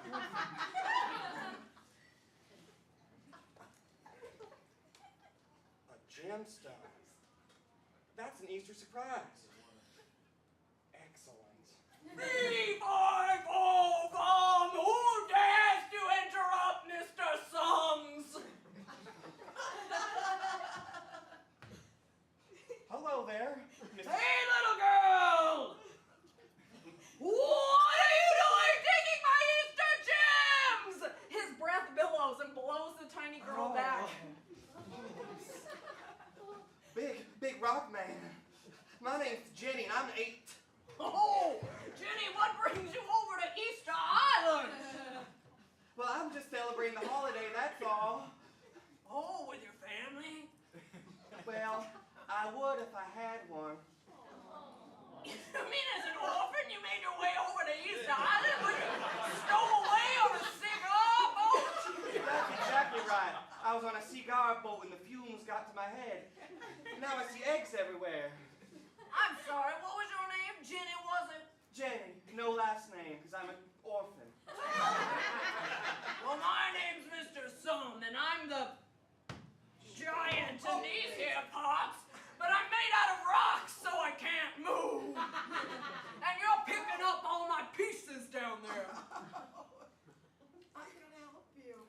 A gemstone. That's an Easter surprise. Excellent. B5O, who dares to interrupt Mr. Sums? Hello there, Mr. Hey, little girl! What are you doing taking my Easter gems? His breath billows and blows the tiny girl back. Big rock man. My name's Jenny and I'm 8. Oh, Jenny, what brings you over to Easter Island? Well, I'm just celebrating the holiday, that's all. Oh, with your family? Well, I would if I had one. You mean as an orphan you made your way over to Easter Island when you stole away on a cigar boat? That's exactly right. I was on a cigar boat and the fumes got to my head. Now I see eggs everywhere. I'm sorry, what was your name? Jenny, was it? Jenny, no last name, because I'm an orphan. Well, my name's Mr. Sum, and I'm the giant in these here parts, but I'm made out of rocks, so I can't move. And you're picking up all my pieces down there. I can help you.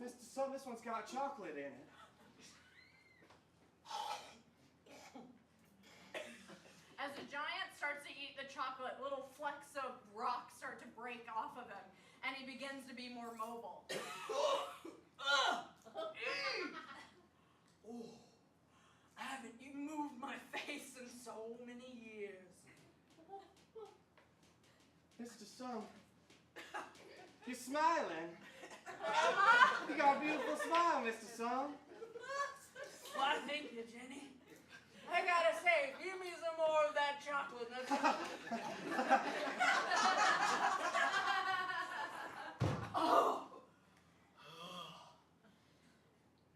Mr. Sun, this one's got chocolate in it. As the giant starts to eat the chocolate, little flecks of rock start to break off of him, and he begins to be more mobile. Oh, I haven't even moved my face in so many years. Mr. Sun, you're smiling. You got a beautiful smile, Mr. Sun. Why, thank you, Jenny. I gotta say, give me some more of that chocolate. Oh.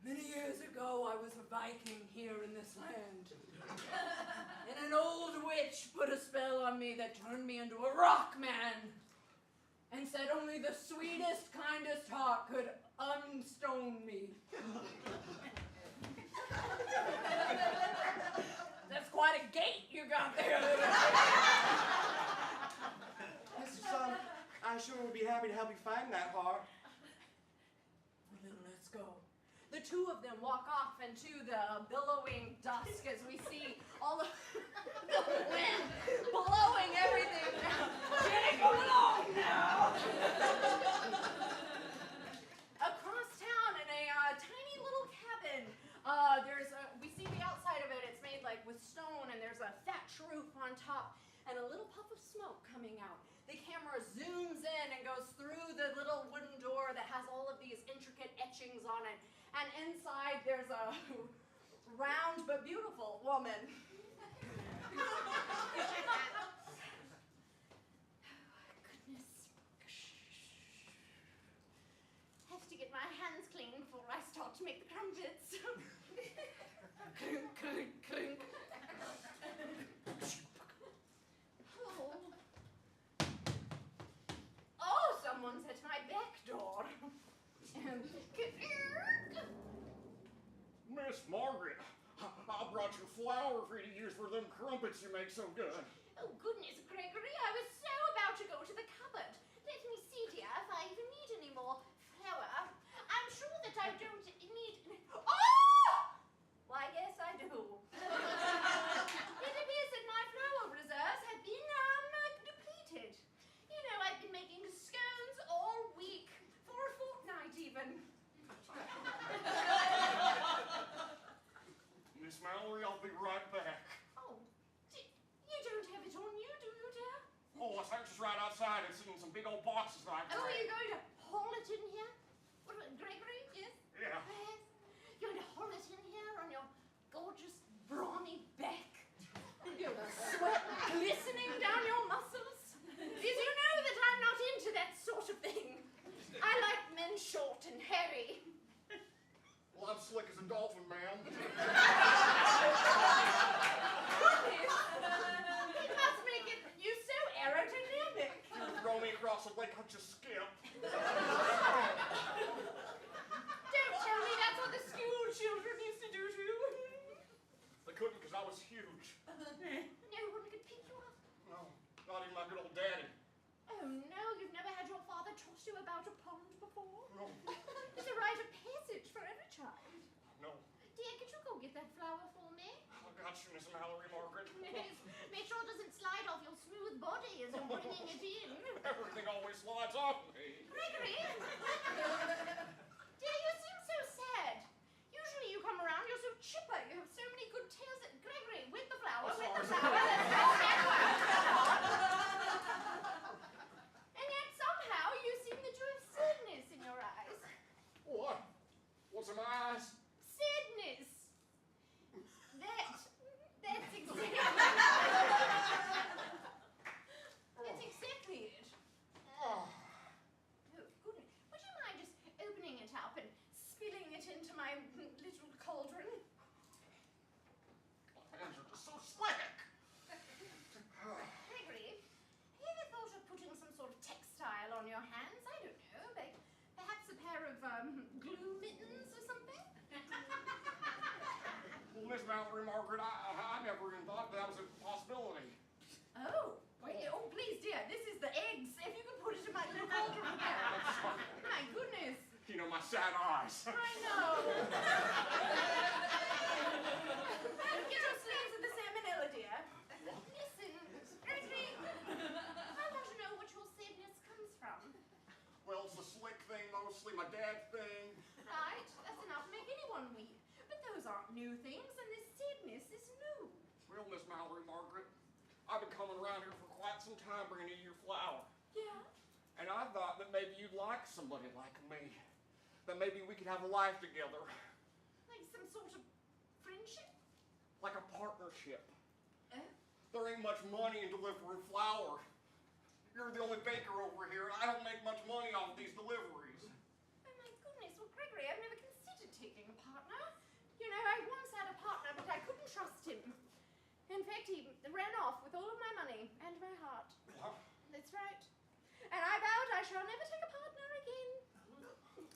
Many years ago, I was a Viking here in this land. And an old witch put a spell on me that turned me into a rock man. And said only the sweetest, kindest heart could unstone me. That's quite a gate you got there. Mr. Sun, I sure would be happy to help you find that heart. Well, then let's go. The two of them walk off into the billowing dusk as we see all of the wind blowing everything down. Jenny, come along now. Across town in a tiny little cabin, we see the outside of it. It's made like with stone, and there's a thatch roof on top and a little puff of smoke coming out. The camera zooms in and goes through the little wooden door that has all of these intricate etchings on it. And inside there's a round but beautiful woman. Goodness. Have to get my hands clean before I start to make the crumpets. Clink, clink, clink. Oh, someone's at my back door. Miss Margaret, I brought you flour for you to use for them crumpets you make so good. Oh, goodness, Gregory, I was so about to go to the cupboard. Let me see, dear, if I even need any more flour. I'm sure that I don't need... Oh! Why, yes, I do. It appears that my flour reserves have been, depleted. You know, I've been making scones all week, for a fortnight even. Miss Mallory, I'll be right back. Oh, you don't have it on you, do you, dear? Oh, I was just right outside and seeing some big old boxes that I Oh, grabbed. you're going to haul it in here? What, Gregory, yes? Yeah. Yes. You're going to haul it in here on your gorgeous, brawny back? Your sweat glistening down your muscles? Because you know that I'm not into that sort of thing. I like men short and hairy. Well, I'm slick as a dolphin, ma'am. It must make you so aerodynamic. You throw me across the lake, I'll just skip. Not even my good old daddy. Oh no, you've never had your father talk to you about a pond before? No. There's a rite of passage for every child. No. Dear, could you go get that flower for me? I got you, Miss Mallory Margaret. Yes. Make sure it doesn't slide off your smooth body as you're bringing it in. Everything always slides off me. Gregory! Dear, you seem so sad. Usually you come around, you're so chipper. You have so many good tales. Gregory, with the flower, Oh, with the sorry. flower. Let's go backward. And yet somehow you seem that you have sadness in your eyes. What? What's in my eyes? Sadness. That's exactly That's exactly it. Oh. Oh, goodness. Would you mind just opening it up and spilling it into my little cauldron? My hands are just so slick. Gregory, have you ever thought of putting some sort of textile on your hands? I don't know, like perhaps a pair of glue mittens or something? Well, Miss Mallory Margaret, I never even thought that was a possibility. Oh, wait, oh, please, dear, this is the eggs. If you could put it in my little cauldron here. My goodness. You know, my sad eyes. I know. Get your sleeves of the salmonella, dear. Listen, Gregory, I want to know what your sadness comes from. Well, it's the slick thing mostly, my dad thing. Right, that's enough to make anyone weep. But those aren't new things, and this sadness is new. Well, Miss Mallory Margaret, I've been coming around here for quite some time bringing you your flower. Yeah? And I thought that maybe you'd like somebody like me. That maybe we could have a life together. Like some sort of friendship? Like a partnership. Oh? There ain't much money in delivering flour. You're the only baker over here, and I don't make much money off these deliveries. Oh my goodness, well Gregory, I've never considered taking a partner. You know, I once had a partner, but I couldn't trust him. In fact, he ran off with all of my money and my heart. What? That's right. And I vowed I shall never take a partner again.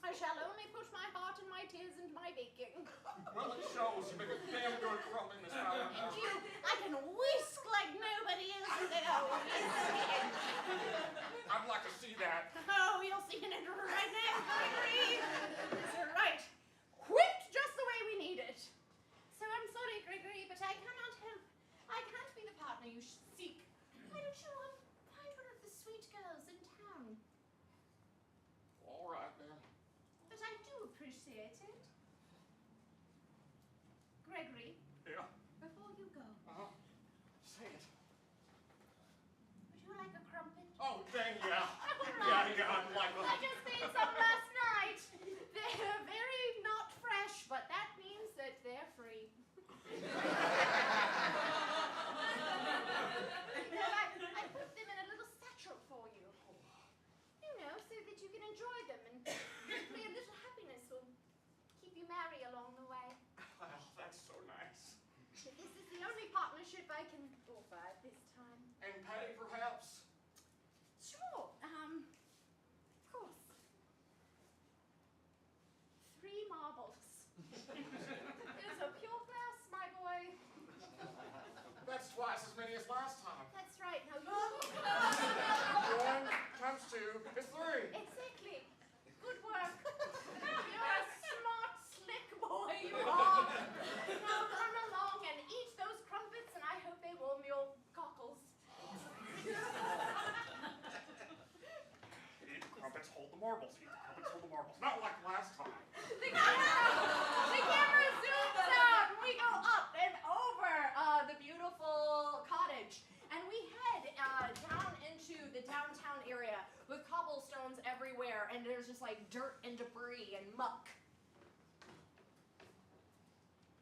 I shall only put my heart and my tears into my baking. Well, it shows. You make a damn good crumbing, Miss Mallory And Margaret. you, I can whisk like nobody else there. I'd like to see that. Oh, you'll see it right now, Gregory. That's right. Whipped just the way we need it. So I'm sorry, Gregory, but I cannot help. I can't be the partner you seek. Why don't you find one of the sweet girls in town? All right, then. But I do appreciate it. Gregory, Yeah. before you go, Uh-huh. Say it. would you like a crumpet? Oh, dang, yeah. Right. Yeah, I'd like I that. just made some last night. They're very not fresh, but that means that they're free. I put them in a little satchel for you. You know, so that you can enjoy them and hopefully a little happiness will keep you merry along the way. Well, that's so nice. This is the only partnership I can offer at this time. And pay, perhaps? Sure, of course. 3 marbles. It's a pure glass, my boy. That's twice as many as last time. That's right. Now you. 1 times 2 is 3. Exactly. Good work. You're a smart, slick boy. You are. Now run along and eat those crumpets, and I hope they warm your cockles. Eat the crumpets, hold the marbles. Eat the crumpets, hold the marbles. Not like last time. The camera zooms out, and we go up and over the beautiful cottage, and we head down into the downtown area with cobblestones everywhere, and there's just like dirt and debris and muck.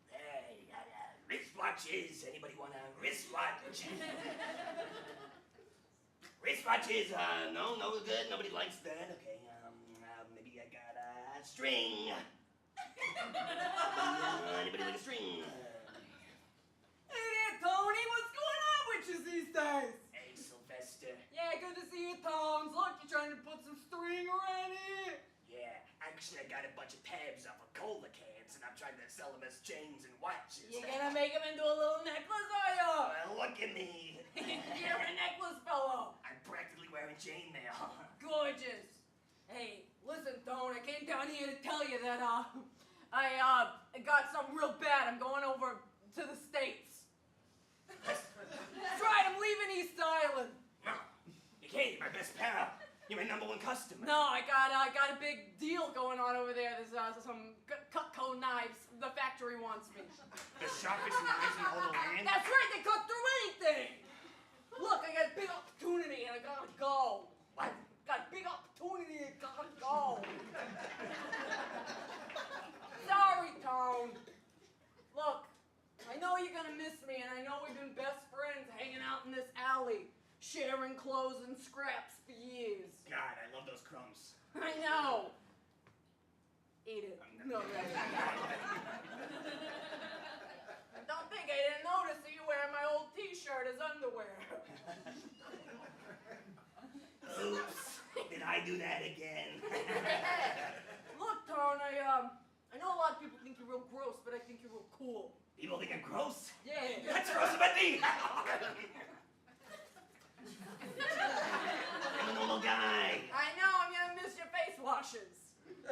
Hey, wristwatches. Anybody want a wristwatch? Wristwatches, no good. Nobody likes that. Okay, maybe I got a string. Anybody like a string? Hey there, Tony. What's going on with you these days? Hey, Sylvester. Yeah, good to see you, Toms. Look, you're trying to put some string around here. Yeah, actually, I got a bunch of tabs off of cola cans, and I'm trying to sell them as chains and watches. You gonna make them into a little necklace, are you? Well, look at me. You're a necklace fella. that I got something real bad. I'm going over to the States. That's right, I'm leaving East Island. No, you can't. You're my best pal. You're my #1 customer. No, I got a big deal going on over there. There's some Cutco knives. The factory wants me. The sharpest knives in all the land. That's right, they cut through anything. Look, I got a big opportunity and I gotta go. What? Got a big opportunity and gotta go. Sorry, Tone. Look, I know you're gonna miss me, and I know we've been best friends hanging out in this alley, sharing clothes and scraps for years. God, I love those crumbs. I know. Eat it. No, don't think I didn't notice that you're wearing my old T-shirt as underwear. Oops. Did I do that again? Look, Tone, I know a lot of people think you're real gross, but I think you're real cool. People think I'm gross? Yeah. That's gross about me. I'm a normal guy. I know, I'm gonna miss your face washes. I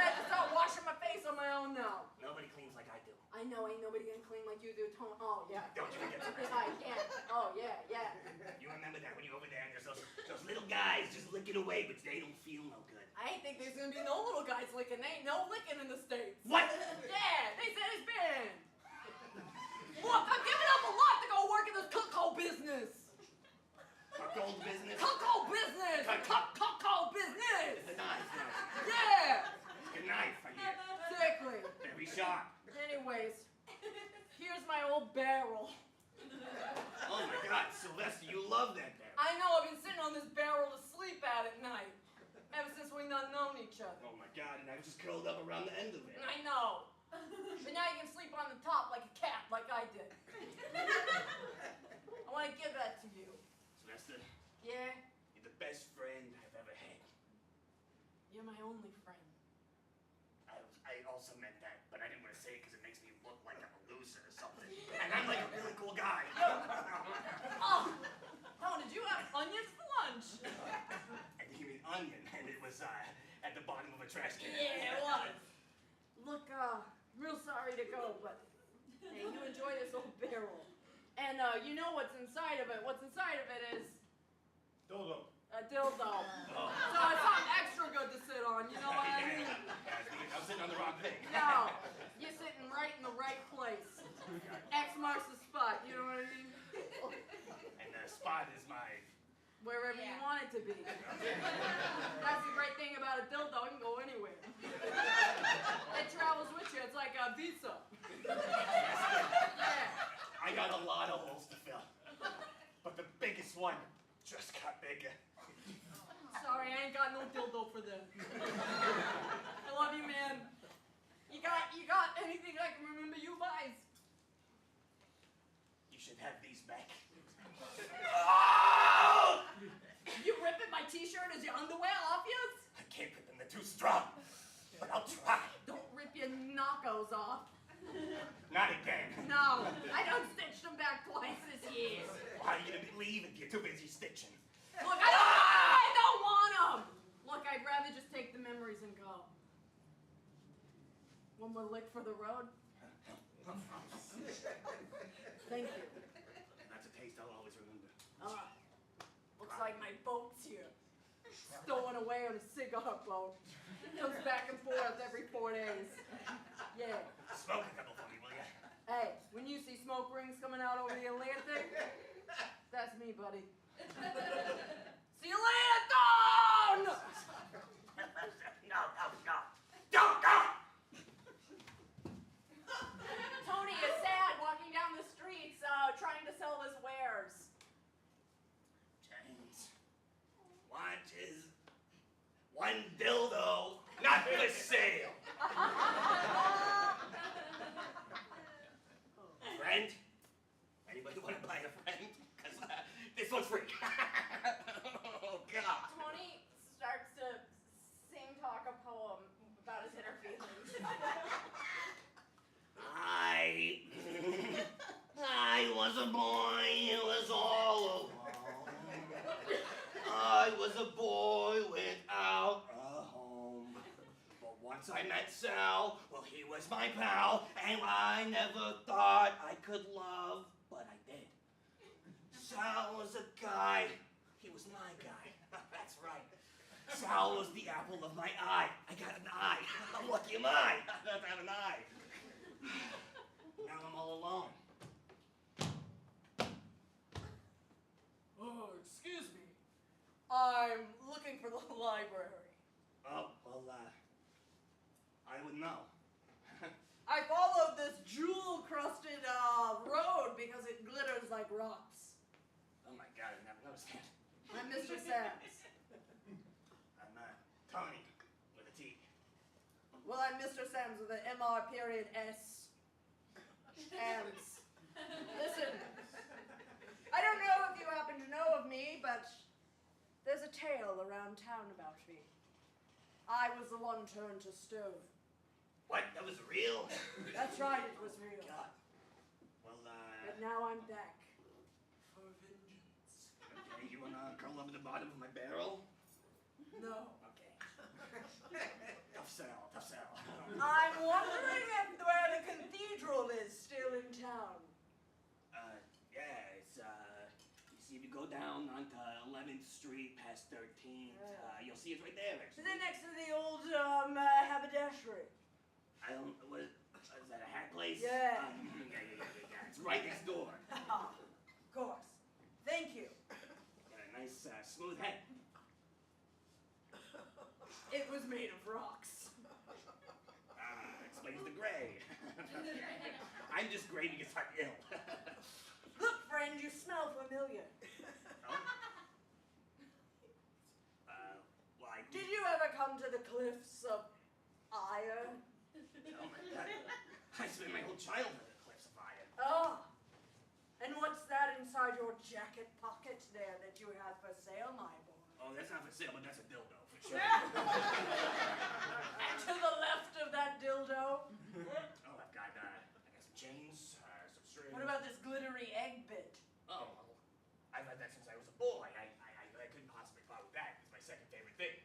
have to start washing my face on my own now. Nobody cleans like I do. I know, ain't nobody gonna clean like you do, Tone. Oh, yeah. Don't you forget that. Yeah, I can. Oh, yeah, yeah. You remember that when you're over there and there's those little guys just licking away, but they don't feel no good. I ain't think there's gonna be no little guys licking. There ain't no licking in the States. What? Yeah, they said it's banned. Look, I'm giving up a lot to go work in this Cutco business. Cuckold business? Cutco business! Cutco business! The knife. Yeah! Good knife, I hear. Exactly. Very sharp. Anyways, here's my old barrel. Oh my God, Sylvester, you love that barrel. I know, I've been sitting on this barrel to sleep at night. Ever since we not known each other. Oh my God, and I was just curled up around the end of it. I know. But now you can sleep on the top like a cat, like I did. I want to give that to you. Sylvester, Yeah? you're the best friend I've ever had. You're my only friend. I also meant that, but I didn't want to say it because it makes me look like I'm a loser or something. And I'm like a really cool guy. Oh! Tone, did you have onions for lunch? I think you mean onion, and it was at the bottom of a trash can. Yeah, it was. Look, real sorry to go, but hey, you enjoy this old barrel. And you know what's inside of it. What's inside of it is Dodo. a dildo. Oh. So it's something extra good to sit on, you know what I mean? I'm sitting on the wrong thing. No, you're sitting right in the right place. X marks the spot, you know what I mean? And the spot is my... Wherever you want it to be. That's the great thing about a dildo, it can go anywhere. It travels with you, it's like a visa. Yeah. I got a lot of holes to fill. But the biggest one just got bigger. Sorry, I ain't got no dildo for them. I love you, man. You got anything I can remember you by? You should have these back. You ripping my t-shirt as your underwear off you? I can't rip them, they're too strong. But I'll try. Don't rip your knockos off. Not again. No, I don't stitch them back twice this year. How are you gonna leave if you're too busy stitching? Look, I don't want them. Look, I'd rather just take the memories and go. One more lick for the road. Thank you. That's a taste I'll always remember. Looks like my boat's here. Stowing away on a cigar boat. Comes back and forth every 4 days. Yeah. Smoke a couple for me, will ya? Hey, when you see smoke rings coming out over the Atlantic, that's me, buddy. See you later, Dawn! No. Don't go! Tony is sad walking down the streets trying to sell his wares. James, what is one dildo not for sale? Friend? Anybody want to buy a friend? Because this one's free. Oh, God. Tony starts to talk a poem about his inner feelings. I was a boy who was all alone. I was a boy without a home. But once I met Sal, well, he was my pal, and I never thought I could love, but I did. Sal was a guy. He was my guy. That's right. Sal was the apple of my eye. I got an eye. How lucky am I? I have an eye. Now I'm all alone. Oh, excuse me. I'm looking for the library. Oh, well, I would know. I followed this jewel-crusted road because it glitters like rocks. Oh my God, I never noticed that. I'm Mr. Sam's. I'm Tony, with a T. Well, I'm Mr. Sam's with an MR period S. Sam's. Listen, I don't know if you happen to know of me, but there's a tale around town about me. I was the one turned to stone. What? That was real? That's right, it was real. God. Well, But now I'm back. For vengeance. okay, you wanna curl up at the bottom of my barrel? No. Okay. Tough sell, tough sell. I'm wondering if where the cathedral is still in town. Yeah, it's, you see, if you go down onto 11th Street past 13th, you'll see it's right there, Is actually. it next to the old haberdashery? I don't, what, is that a hat place? Yeah. Yeah. It's right next door. Of course. Thank you. Got a nice, smooth head. It was made of rocks. Explains the gray. I'm just gray because I'm ill. Look, friend, you smell familiar. Oh? Well, I Did you ever come to the cliffs of Iron? Oh my God. I spent my whole childhood at Cliffs of Iron. Ah. And what's that inside your jacket pocket there that you have for sale, my boy? Oh, that's not for sale, but that's a dildo, for sure. And to the left of that dildo? Oh, I've got some chains, some string. What about this glittery egg bit? Oh, well, I've had that since I was a boy. I couldn't possibly follow that. It's my second favorite thing.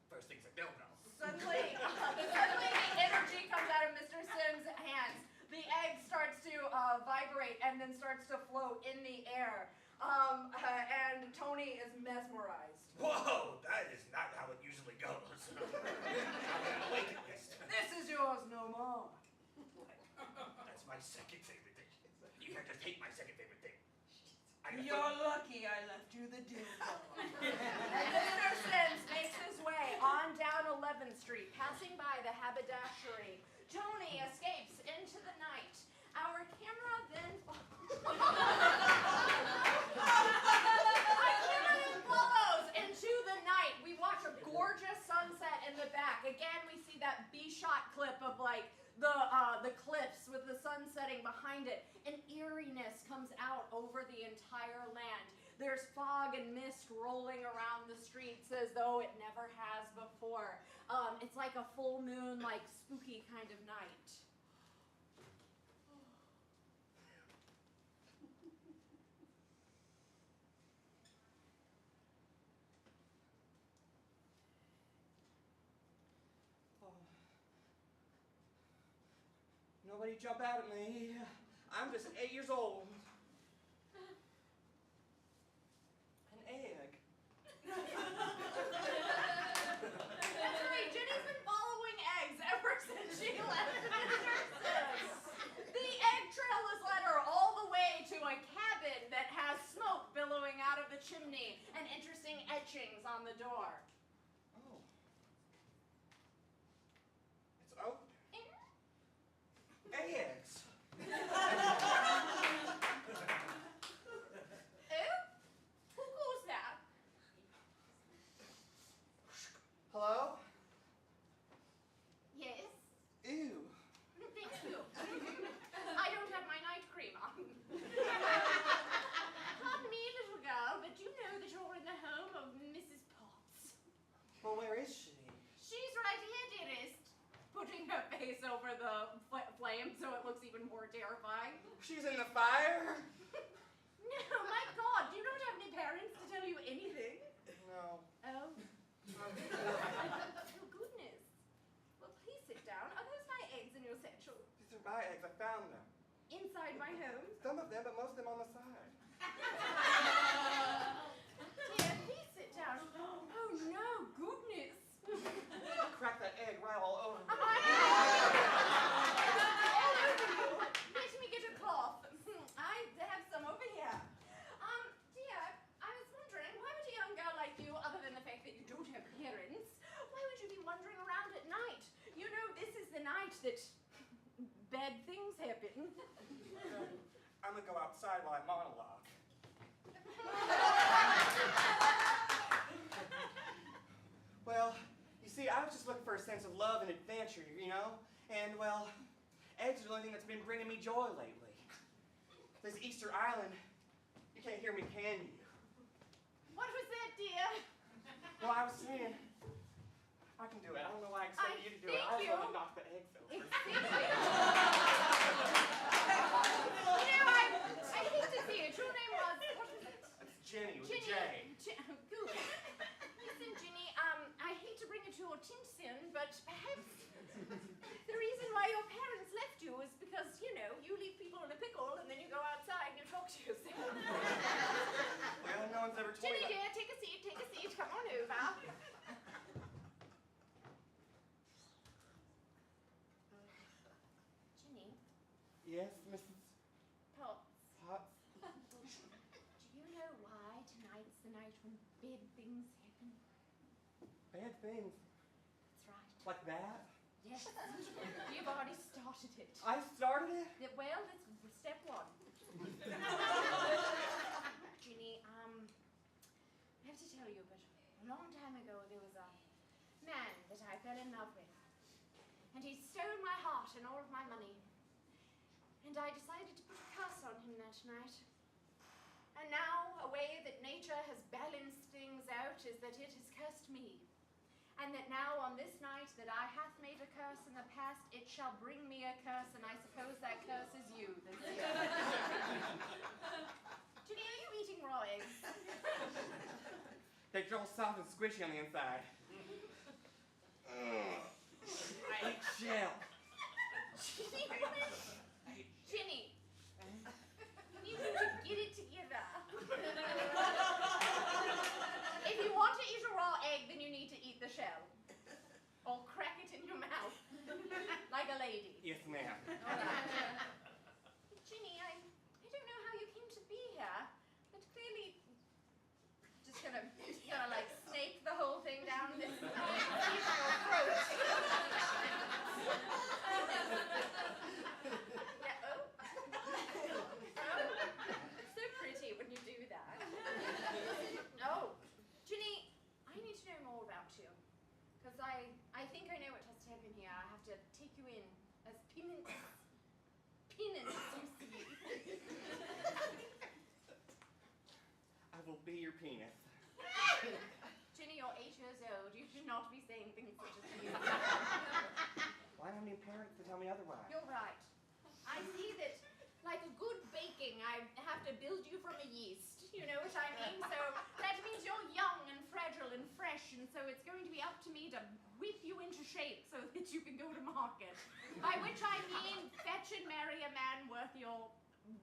First thing's a dildo. Suddenly, the energy comes out of Mr. Sims' hands. The egg starts to vibrate and then starts to float in the air. And Tony is mesmerized. Whoa, that is not how it usually goes. I'm awake at least. This is yours no more. That's my second favorite thing. You can't just hate my second favorite thing. You're lucky I left you the dildo. And Mr. Sims makes his way on down 11th Street, passing by the haberdashery. Tony escapes into the night. Our camera then follows into the night. We watch a gorgeous sunset in the back. Again, we see that B-shot clip of like the cliffs with the sun setting behind it. An eeriness comes out over the entire land. There's fog and mist rolling around the streets as though it never has before. It's like a full moon, like spooky kind of night. Nobody jump out at me. I'm just 8 years old. An egg. That's right, Jenny's been following eggs ever since she left Mr. Sims. The egg trail has led her all the way to a cabin that has smoke billowing out of the chimney and interesting etchings on the door. Oh. It's open. Eggs. Who goes that? Hello? Yes. Ew. Thank you. I don't have my night cream on. Pardon me, little girl, but you know that you're in the home of Mrs. Potts. Well, where is she? She's right here, dearest. Putting her face over the flame so it looks even more terrifying. She's in the fire? No, my God, do you not have any parents to tell you anything? No. Oh. Oh, goodness. that bad things happen. I'm gonna go outside while I monologue. Well, you see, I was just looking for a sense of love and adventure, you know? And, well, eggs are the only thing that's been bringing me joy lately. This Easter Island, you can't hear me, can you? What was that, dear? Well, I was saying, I can do it. I don't know why I expected you to do it. I was you. going to knock the eggs over. Exactly. You know, I hate to see it. Your name was, what was it? It's Jenny with a Jenny. J. Good. Listen, Jenny, I hate to bring it to your attention, but perhaps the reason why your parents left you is because, you know, you leave people in a pickle and then you go outside and you talk to yourself. Well, no one's ever told Jenny, me dear, take a seat, come on over. Jenny, Yes, Mrs. Potts, Potts? do you know why tonight's the night when bad things happen? Bad things. That's right. Like that? Yes, you've already started it. I started it? Well, that's step one. Ginny, I have to tell you, but a long time ago there was a man that I fell in love with. And he stole my heart and all of my money. And I decided to put a curse on him that night. And now, a way that nature has balanced things out is that it has cursed me. And that now, on this night that I hath made a curse in the past, it shall bring me a curse, and I suppose that curse is you this year. Ginny, are you eating raw eggs? They're all soft and squishy on the inside. Ugh. I hate shell. Ginny, you need to get it together. If you want to eat a raw egg, then you need to eat the shell. Or crack it in your mouth. Like a lady. Yes, ma'am. All right. Ginny, I don't know how you came to be here, but clearly just gonna like snake the whole thing down this your throat. Yeah, oh. So pretty when you do that. Oh, Ginny, I need to know more about you. Because I think I know what has to happen here. I have to take you in as penance, you see. I will be your penis. Ginny, you're 8 years old. You should not be saying things such as these. Why don't any parents to tell me otherwise? You're right. I see that, like a good baking, I have to build you from a yeast. You know what I mean? So that means you're young and fragile and fresh, and so it's going to be up to me to whip you into shape so that you can go to market. By which I mean fetch and marry a man worth your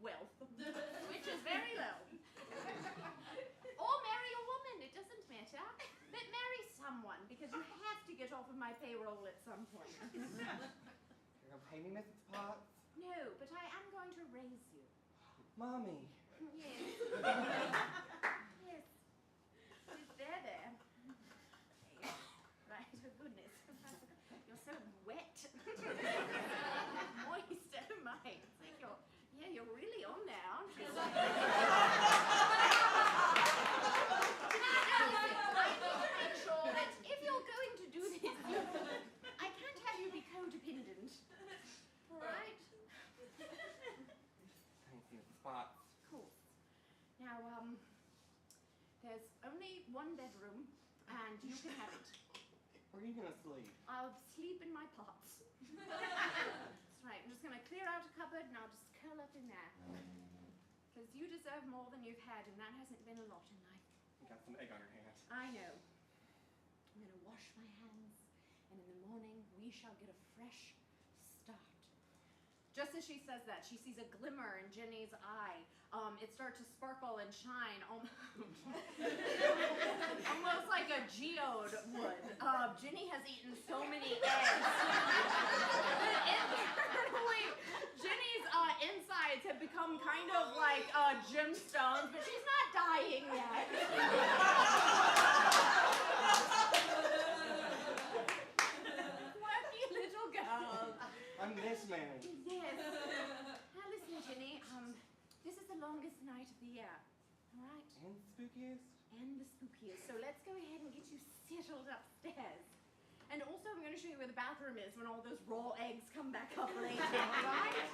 wealth, which is very low. Or marry a woman, it doesn't matter. But marry someone, because you have to get off of my payroll at some point. You're gonna pay me, Mrs. Potts? No, but I am going to raise you. Mommy. Yes. Yes. There. Okay. Right, oh goodness. You're so wet. Moist, oh my. It's like you're really on there, aren't you? I need to make sure that if you're going to do this, I can't have you be codependent. All right? Thank you, Mrs. Potts. Cool. Now, there's only one bedroom, and you can have it. Where are you gonna sleep? I'll sleep in my pots. That's right. I'm just gonna clear out a cupboard, and I'll just curl up in there. Because you deserve more than you've had, and that hasn't been a lot in life. You got some egg on your hands. I know. I'm gonna wash my hands, and in the morning we shall get a fresh start. Just as she says that, she sees a glimmer in Jenny's eye. It starts to sparkle and shine, almost like a geode would. Jenny has eaten so many eggs. Internally, Jenny's insides have become kind of like gemstones, but she's not dying yet. Quirky little girl. spookiest? And the spookiest. So let's go ahead and get you settled upstairs. And also, I'm going to show you where the bathroom is when all those raw eggs come back up later, right?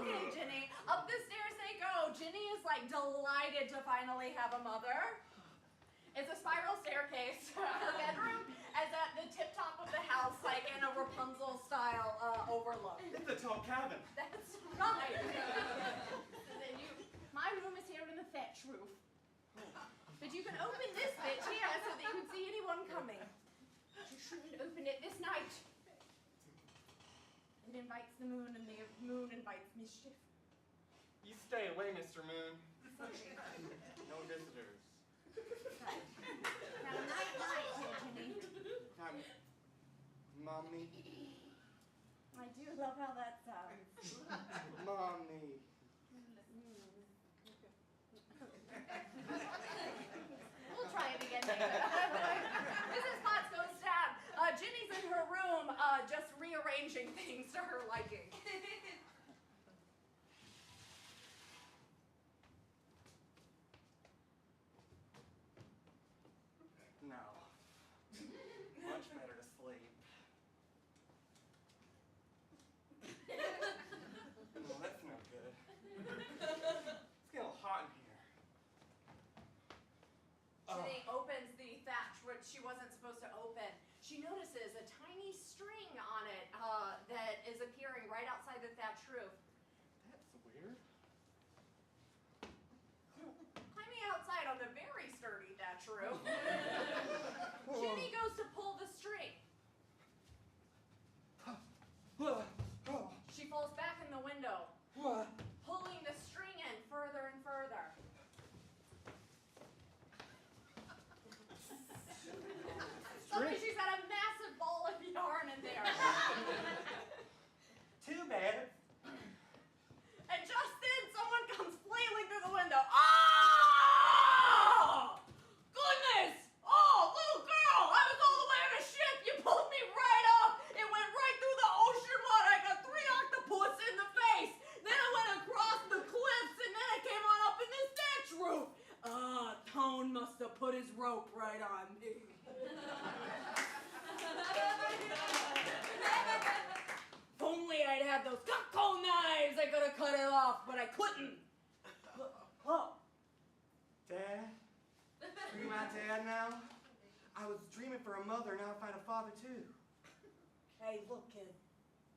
Okay, Ginny. Up the stairs they go. Ginny is like delighted to finally have a mother. It's a spiral staircase. Her bedroom is at the tip top of the house, like in a Rapunzel style overlook. It's a tall cabin. That's right. My room is here in the thatch roof. But you can open this bit here so that you can see anyone coming. You shouldn't open it this night. It invites the moon, and the moon invites mischief. You stay away, Mr. Moon. Sorry. No visitors. Now, night, here, Ginny. Mommy. I do love how that sounds. Mommy. We'll try it again later. Mrs. Potts goes down. Ginny's in her room, just rearranging things to her liking. No. Much better to sleep. No, that's no good. It's getting a little hot in here. Ginny opens the thatch, which she wasn't supposed to open. She notices a tiny string on it that is appearing right outside the thatch roof. That's weird. Climbing outside on the very sturdy thatch roof, Ginny goes to pull the string. She falls back in the window, pulling the string in further and further. Suddenly she's got a massive ball of yarn in there. Too bad. And just then, someone comes flailing through the window. Oh! Goodness! Oh, little girl! I was all the way on a ship. You pulled me right off. It went right through the ocean water. I got 3 octopus in the face. Then I went across the cliffs, and then I came on up in this thatch roof. Tone must have put his rope right on me. If only I'd had those cocktail knives, I could have cut it off, but I couldn't. Oh. Dad? Are you my dad now? I was dreaming for a mother, now I find a father too. Hey, look, kid.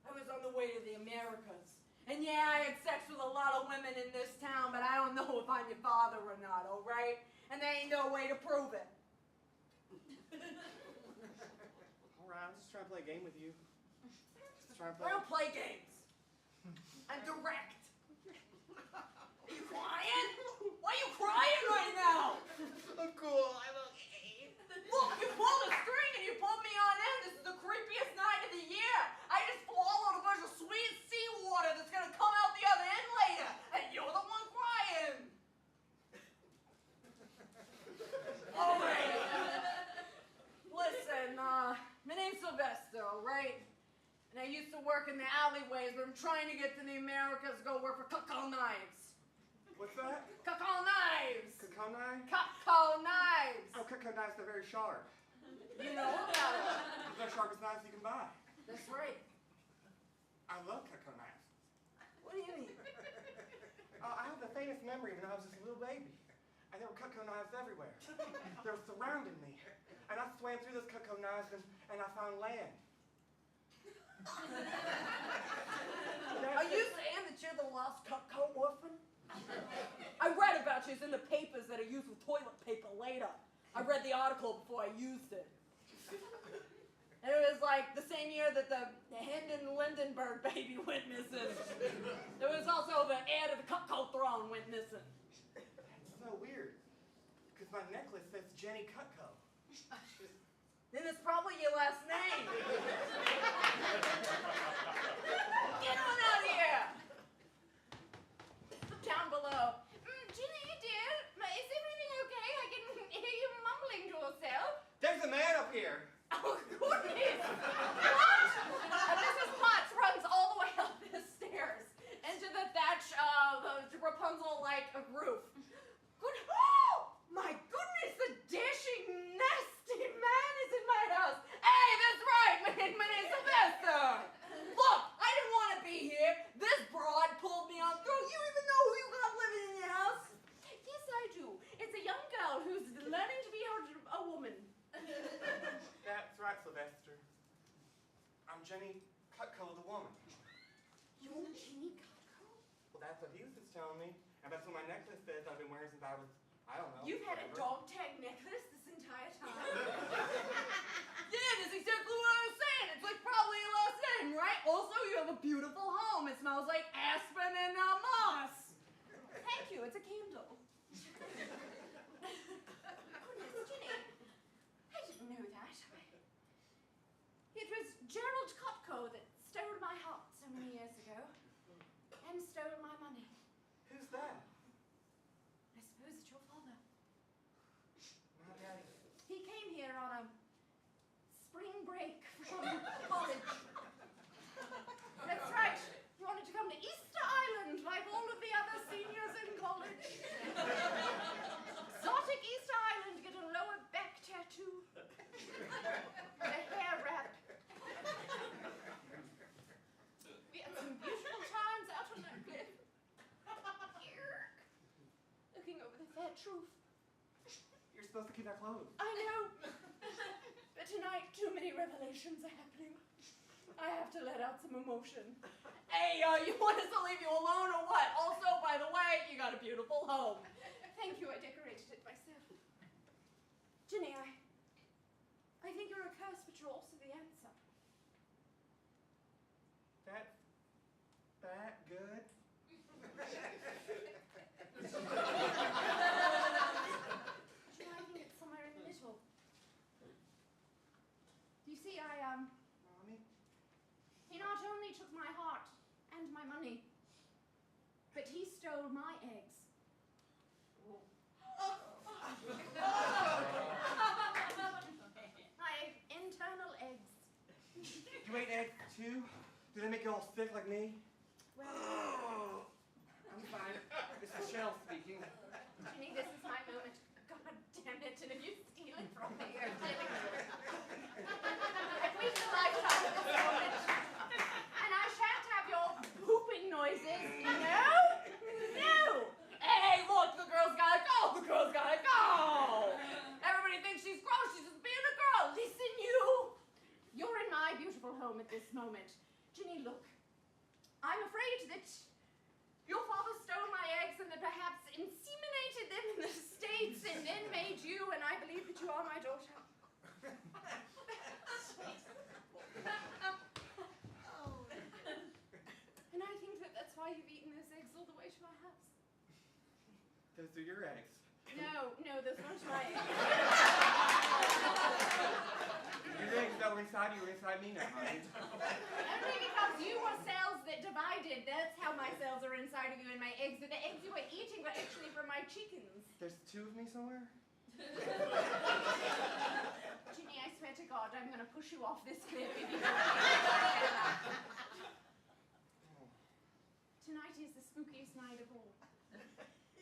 I was on the way to the Americas. And yeah, I had sex with a lot of women in this town, but I don't know if I'm your father or not, all right? And there ain't no way to prove it. All right, I'm just trying to play a game with you. Just trying to I play. don't play games. I'm direct. Are you crying? Why are you crying right now? I'm cool. I'm okay. Look, you pulled a string and you pulled me on in. This is the creepiest night of the year. I just swallowed a bunch of sweet seawater that's gonna come out the other end later, and you're the one crying. All right. Listen, my name's Sylvester, all right? And I used to work in the alleyways, but I'm trying to get to the Americas to go work for Cacao Knives. What's that? Cacao Knives! Cacao knife? Cacao Knives! Oh, cacao knives, they're very sharp. You know about it. They're the sharpest knives you can buy. That's right. I love cacao knives. What do you mean? I have the faintest memory when I was just a little baby. And there were cacao knives everywhere. They were surrounding me. And I swam through those cacao knives and I found land. Are you saying that you're the lost cacao orphan? I read about you. It's in the papers that are used with toilet paper later. I read the article before I used it. And it was like the same year that the Hendon Lindenberg baby went missing. There was also the heir to the Cutco throne went missing. It's so weird. Because my necklace says Jenny Cutco. Then it's probably your last name. Get on out of here. Down below. Ginny, dear, is everything okay? I can hear you mumbling to yourself. There's a man up here. Oh, goodness! What? Mrs. Potts runs all the way up the stairs into the thatch, the Rapunzel-like roof. Good. Oh, my Jenny Cutco, the woman. You're Jenny Cutco? Well, that's what he was just telling me. And that's what my necklace says I've been wearing since I was, I don't know. You've had a forever. dog tag necklace this entire time? Yeah, that's exactly what I was saying. It's like probably your last name, right? Also, you have a beautiful home. It smells like aspen and moss. Thank you, it's a candle. Goodness, Jenny. I didn't know that. It was Gerald Cutco that stole my heart so many years ago. And stole my money. Who's that? I suppose it's your father. My daddy. He came here on a spring break from college. That's right. He wanted to come to Easter Island like all of the other seniors in college. Exotic Easter Island, get a lower back tattoo. And a hair wrap. We had some beautiful times out on that cliff. Looking over the fair truth. You're supposed to keep that closed. I know. But tonight, too many revelations are happening. I have to let out some emotion. Hey, you want us to leave you alone or what? Also, by the way, you got a beautiful home. Thank you, I decorated it myself. Jenny, I think you're a curse, but you're also the answer. That good? Jenny, I think it's somewhere in the middle. You see, Mommy? he not only took my heart and my money, but he stole my eggs. My internal eggs. You ate eggs too? Do they make you all sick like me? Well, I'm fine. This is Shell speaking. Jenny, this is my moment. God damn it, and if you steal it from me, you're killing me. I've waited a lifetime for this moment. And I shan't have your pooping noises. No? No! Hey, look, the girl's gotta go. The girl's gotta go. Everybody thinks she's gross. She's just being a girl. Listen, you! You're in my beautiful home at this moment. Jenny, look. I'm afraid that your father stole my eggs and that perhaps inseminated them in the States and then made you, and I believe that you are my daughter. And I think that that's why you've eaten those eggs all the way to my house. Those are your eggs. No, those aren't my eggs. Your eggs that were inside you were inside me now, honey. Only because you were cells that divided. That's how my cells are inside of you, and my eggs are the eggs you were eating, but actually from my chickens. There's two of me somewhere? Ginny, I swear to God, I'm going to push you off this cliff if you don't. Tonight is the spookiest night of all.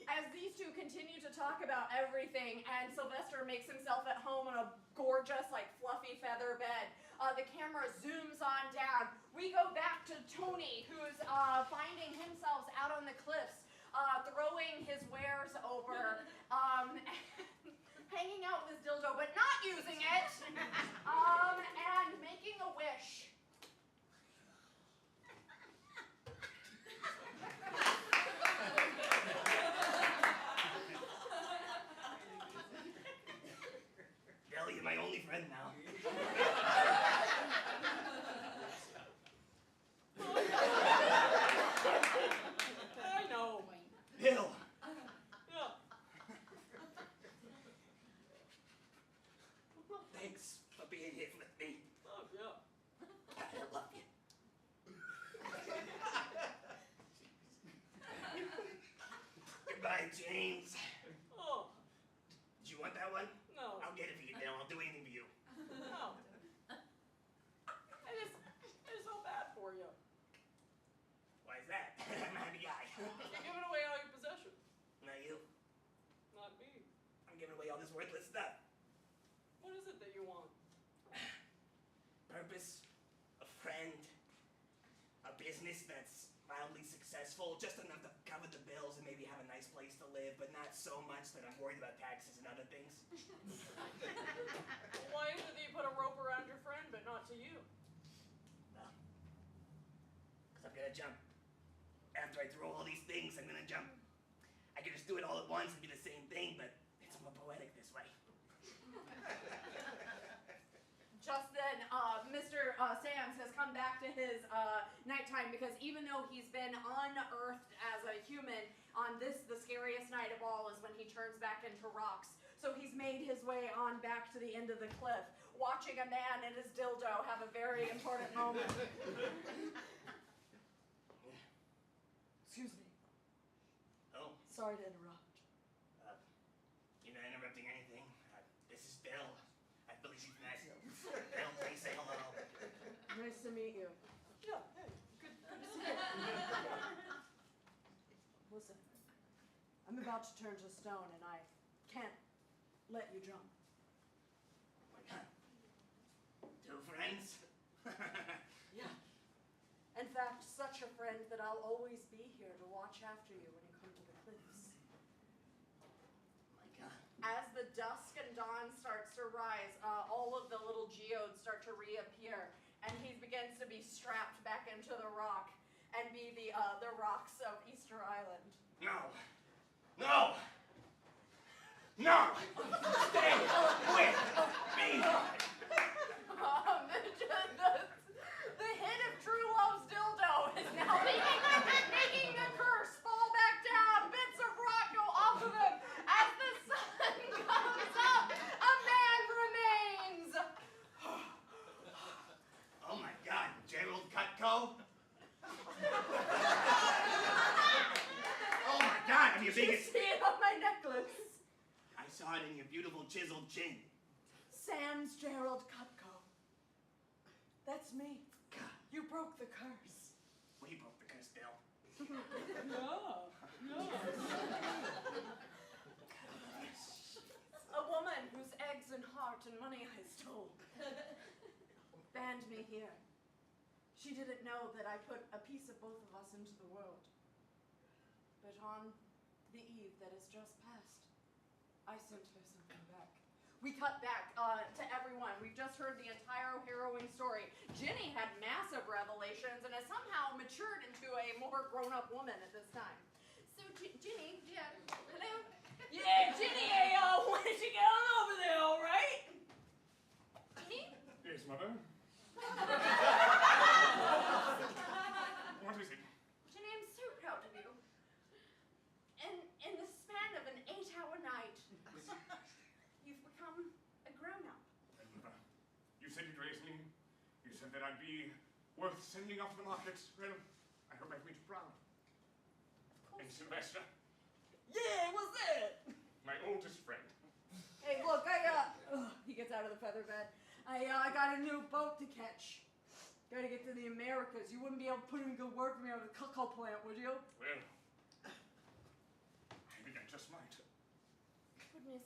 As these two continue to talk about everything, and Sylvester makes himself at home on a gorgeous, like, fluffy feather bed, the camera zooms on down. We go back to Tony, who's finding himself out on the cliffs, throwing his wares over, hanging out with his dildo, but not using it, and making a wish. Bill, you're my only friend now. I know. Bill! Yeah. Thanks for being here with me. Oh, yeah. I love you. Goodbye, James. Oh, Did you want that one? no. I'll get it for you, Bill. I'll do anything for you. No. It is so bad for you. Why is that? I'm a happy guy. You're giving away all your possessions. Not you. Not me. I'm giving away all this worthless stuff. What is it that you want? Purpose, a friend, a business that's mildly successful, just enough to cover the bills and maybe have a nice place to live, but not so much that I'm worried about taxes and other things. Why is it that you put a rope around your friend but not to you? So I'm gonna jump. After I throw all these things, I'm gonna jump. I can just do it all at once and be the same thing, but it's more poetic this way. Just then, Mr. Sam's has come back to his nighttime because even though he's been unearthed as a human, on this, the scariest night of all is when he turns back into rocks. So he's made his way on back to the end of the cliff, watching a man and his dildo have a very important moment. Excuse me. Oh, Sorry to interrupt. you're not interrupting anything. This is Bill. I believe she's nice. Bill, please say hello. Nice to meet you. Yeah, hey, good to see you. Listen, I'm about to turn to stone and I can't let you jump. Oh my God. Two friends? Yeah. In fact, such a friend that I'll always be here to watch after you when you come to the cliffs. Oh my God. As the dusk and dawn starts to rise, all of the little geodes start to reappear, and he begins to be strapped back into the rock and be the rocks of Easter Island. No. No! No! Stay with me! The hit of True Love's dildo is now making the curse fall back down. Bits of rock go off of him. As the sun comes up, a man remains. Oh my God, Gerald Cutco? Oh my God, I'm your You biggest... see it on my necklace. I saw it in your beautiful chiseled chin. Sam's Gerald Cutco. That's me. God, You broke the curse. we broke the curse, Bill. No. A woman whose eggs and heart and money I stole banned me here. She didn't know that I put a piece of both of us into the world. But on the eve that has just passed, I sent her something back. We cut back to everyone. We've just heard the entire harrowing story. Ginny had massive revelations and has somehow matured into a more grown-up woman at this time. So, Ginny, yeah, hello? Yeah, Ginny, hey, why don't you get on over there, all right? Ginny? Yes, Mother? What is it? Ginny, I'm so proud of you. In the span of an 8-hour night, you've become a grown-up. Mother, you said you'd raise me. You said that I'd be worth sending off to the market. Well, I hope I've made you proud. And Sylvester, Yeah, what's that? my oldest friend. Hey, look, he gets out of the feather bed. I got a new boat to catch. Gotta get to the Americas. You wouldn't be able to put in good word for me on the cocoa plant, would you? Well, I think I just might. Goodness.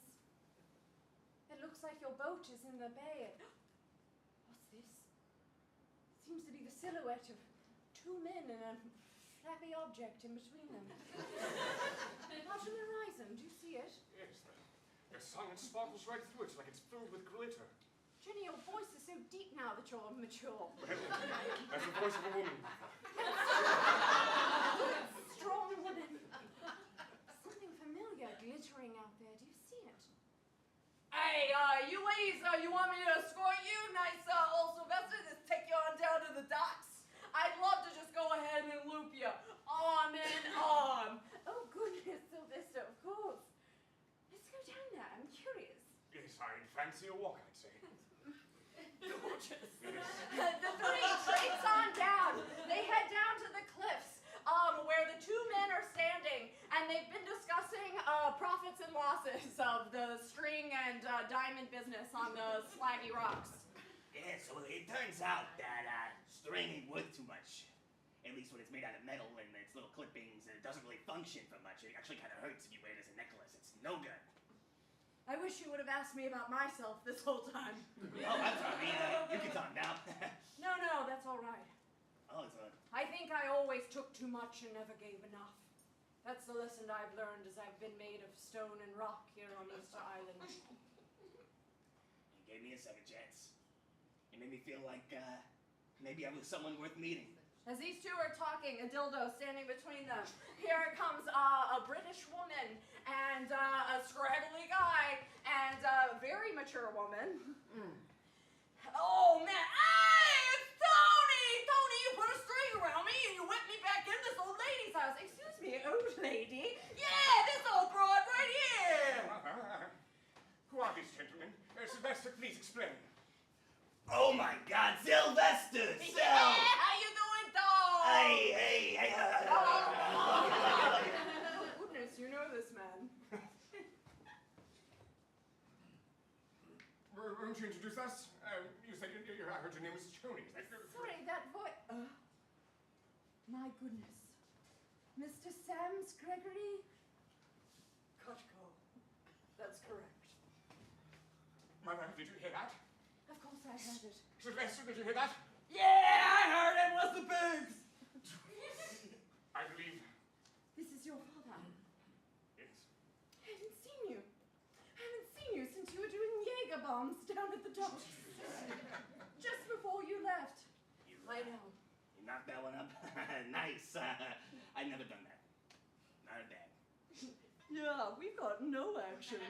It looks like your boat is in the bay. What's this? Seems to be the silhouette of two men and a flappy object in between them. Out on the horizon, do you see it? Yes, the sun sparkles right through it like it's filled with glitter. Jenny, your voice is so deep now that you're mature. Well, that's the voice of a woman. Strong woman. Something familiar glittering out there. Do you see it? Hey, you ladies, you want me to escort you? Nice, old Sylvester, just take you on down to the docks. I'd love to just go ahead and loop you. Arm in arm. Oh, goodness, Sylvester, of course. Let's go down there. I'm curious. Yes, I'd fancy a walk, I'd say. Gorgeous. The three traipse on down. They head down to the cliffs, where the two men are standing, and they've been discussing profits and losses of the string and diamond business on the slaggy rocks. Yeah, so it turns out that string ain't worth too much. At least when it's made out of metal and it's little clippings and it doesn't really function for much. It actually kind of hurts if you wear it as a necklace. It's no good. I wish you would have asked me about myself this whole time. Oh, I'm sorry. You can talk now. No, that's all right. Oh, it's I think I always took too much and never gave enough. That's the lesson I've learned as I've been made of stone and rock here on Easter Island. You gave me a second chance. It made me feel like maybe I was someone worth meeting. As these two are talking, a dildo standing between them. Here comes a British woman and a scraggly guy and a very mature woman. Oh man, hey, it's Tony! Tony, you put a string around me and you whipped me back in this old lady's house. Excuse me, old lady? Yeah, this old broad right here! Who are these gentlemen? Sylvester, please explain. Oh my God, Sylvester! Yeah, how you doing, dog? Hey. Oh, goodness, you know this man. Won't you introduce us? You said I heard your name was Tony. Sorry, that voice. My goodness. Mr. Sam's Gregory? Cutco. That's correct. Mother, did you hear that? Of course I heard it. Sylvester, did you hear that? Yeah, I heard it was the pigs. I believe. This is your father. Yes. I haven't seen you. I haven't seen you since you were doing Jaeger bombs down at the docks. Just before you left. I know. You knocked that one up? Nice. I've never done that. Not a bad. Yeah, we got no action.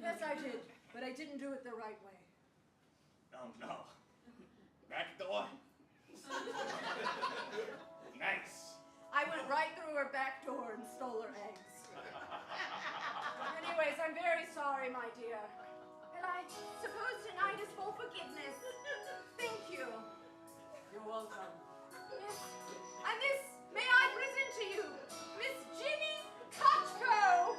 Yes, I did. But I didn't do it the right way. Oh no. Back door. Nice. I went right through her back door and stole her eggs. Anyways, I'm very sorry, my dear. And I suppose tonight is for forgiveness. Thank you. You're welcome. Yes. And this, may I present to you, Miss Ginny Cutco.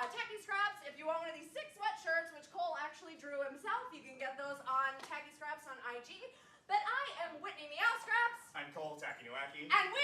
Tacky Scraps. If you want one of these 6 sweatshirts, which Cole actually drew himself, you can get those on Tacky Scraps on IG. But I am Whitney Meow Scraps. I'm Cole Tacky Nowaki. And we